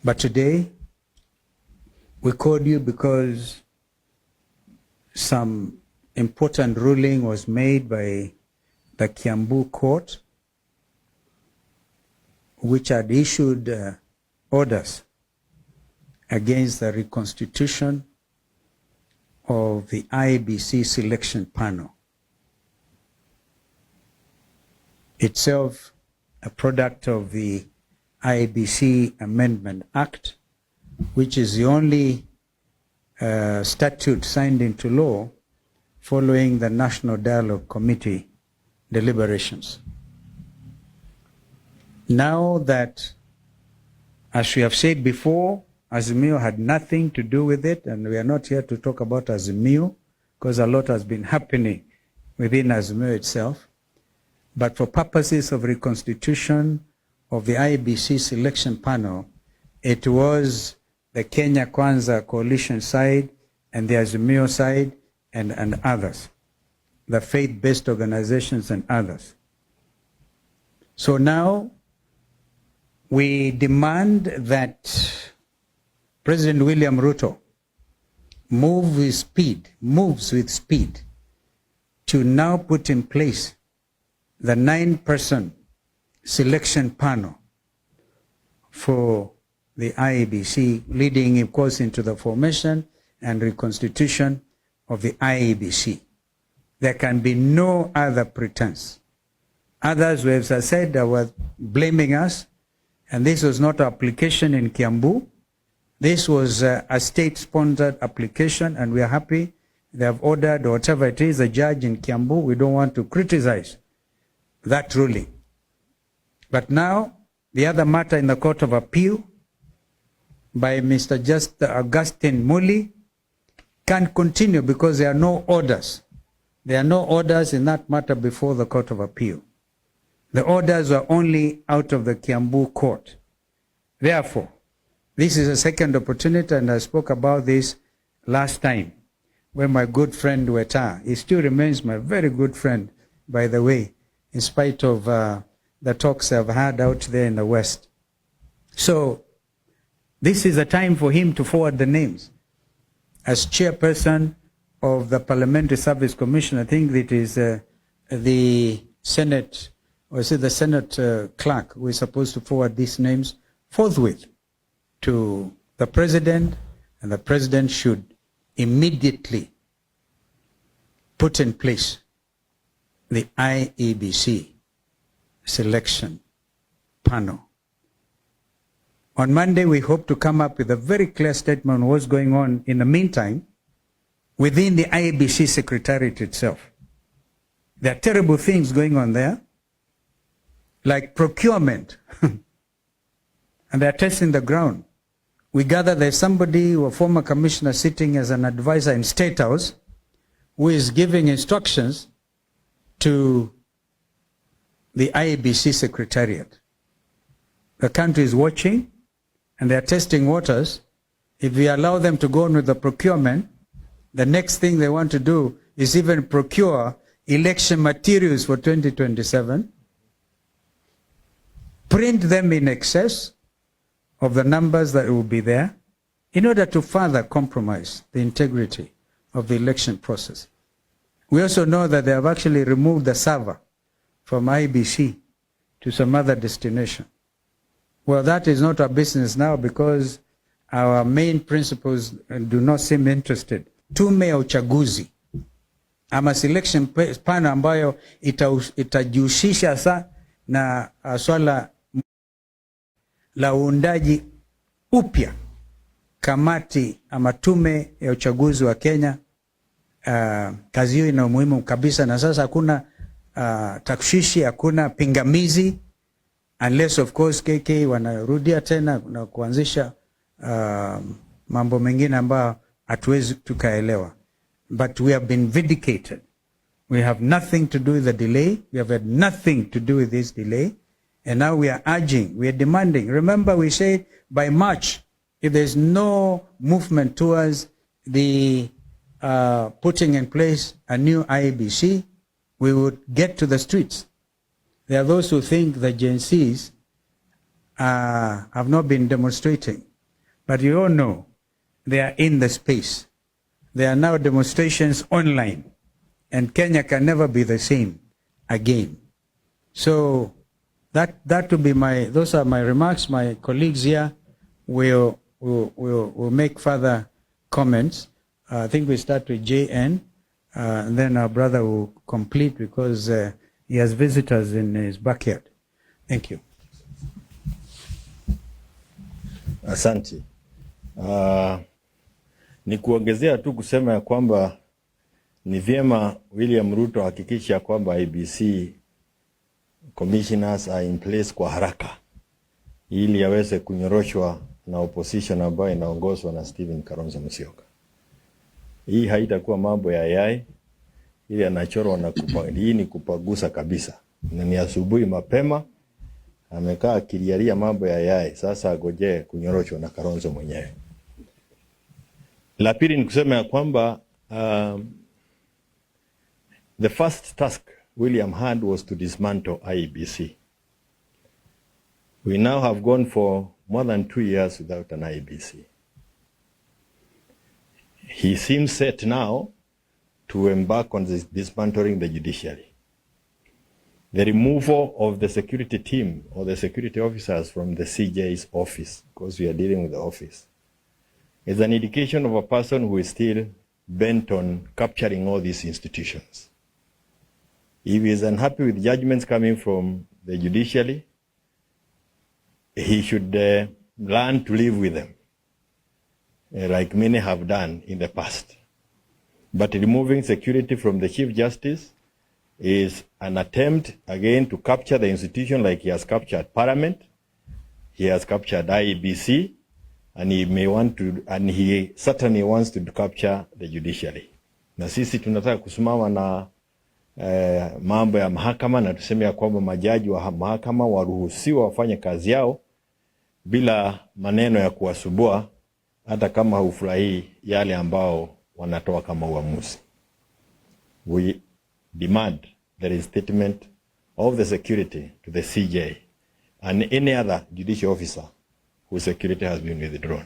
But today, we called you because some important ruling was made by the Kiambu court, which had issued orders against the reconstitution of the IEBC selection panel, itself a product of the IEBC Amendment Act, which is the only statute signed into law following the National Dialogue Committee deliberations. Now that, as we have said before, Azimio had nothing to do with it, and we are not here to talk about Azimio because a lot has been happening within Azimio itself. But for purposes of reconstitution of the IEBC selection panel, it was the Kenya Kwanza coalition side and the Azimio side and others, the faith-based organizations and others. So now we demand that President William Ruto moves with speed to now put in place the 9-person selection panel for the IEBC, leading, of course, into the formation and reconstitution of the IEBC. There can be no other pretense. Others, as I said, were blaming us, and this was not an application in Kiambu. This was a state-sponsored application, and we are happy they have ordered, or whatever it is, a judge in Kiambu. We don't want to criticize that ruling. But now, the other matter in the Court of Appeal by Mr. Augustine Muli can continue because there are no orders. There are no orders in that matter before the Court of Appeal. The orders were only out of the Kiambu court. Therefore, this is a second opportunity, and I spoke about this last time when my good friend Weta, he still remains my very good friend, by the way, in spite of the talks I've had out there in the West. So this is a time for him to forward the names. As chairperson of the Parliamentary Service Commission, I think it is the Senate, or is it the Senate clerk who is supposed to forward these names forthwith to the President, and the President should immediately put in place the IEBC selection panel. On Monday, we hope to come up with a very clear statement on what's going on in the meantime within the IEBC Secretariat itself. There are terrible things going on there, like procurement, and they're testing the ground. We gather there's somebody, a former commissioner sitting as an advisor in State House, who is giving instructions to the IEBC Secretariat. The country is watching, and they're testing waters. If we allow them to go on with the procurement, the next thing they want to do is even procure election materials for 2027, print them in excess of the numbers that will be there, in order to further compromise the integrity of the election process. We also know that they have actually removed the server from IEBC to some other destination. Well, that is not our business now because our main principles do not seem interested. Tume ya uchaguzi ama selection panel ambayo itajihusisha sa na swala la uundaji upya kamati ama tume ya uchaguzi wa Kenya. Kazi hiyo ina umuhimu kabisa, na sasa hakuna takshishi, hakuna pingamizi, unless of course KK wanarudia tena na kuanzisha mambo mengine ambayo hatuwezi tukaelewa. But we have been vindicated. We have nothing to do with the delay. We have had nothing to do with this delay. And now we are urging, we are demanding. Remember, we said by March, if there's no movement towards the putting in place a new IEBC, we would get to the streets. There are those who think the Gen Zs have not been demonstrating. But you all know they are in the space. There are now demonstrations online, and Kenya can never be the same again. So that will be those are my remarks. My colleagues here will make further comments. I think we start with JN, and then our brother will complete because he has visitors in his backyard. Thank you. Asante. Ni kuongezea tu kusema ya kwamba ni vyema William Ruto hakikisha kwamba IEBC commissioners are in place kwa haraka ili yaweze kunyoroshwa na opposition ambayo inaongozwa na Kalonzo Musyoka. Hii haitakuwa mambo ya yai ili anachorwa na hii ni kupagusa kabisa. Na ni asubuhi mapema amekaa akilialia mambo ya yai, sasa agoje kunyoroshwa na Kalonzo mwenyewe. La pili ni kusema ya kwamba the first task William had was to dismantle IEBC. We now have gone for more than 2 years without an IEBC. He seems set now to embark on dismantling the judiciary. The removal of the security team or the security officers from the CJ's office, because we are dealing with the office, is an indication of a person who is still bent on capturing all these institutions. If he is unhappy with judgments coming from the judiciary, he should learn to live with them, like many have done in the past. But removing security from the Chief Justice is an attempt again to capture the institution like he has captured Parliament, he has captured IEBC, and he certainly wants to capture the judiciary. Na sisi tunataka kusimama na mambo ya mahakama na tuseme ya kwamba majaji wa mahakama waruhusiwa wafanye kazi yao bila maneno ya kuwasubua, hata kama hufurahii yale ambao wanatoa kama uamuzi. We demand the reinstatement of the security to the CJ and any other judicial officer whose security has been withdrawn.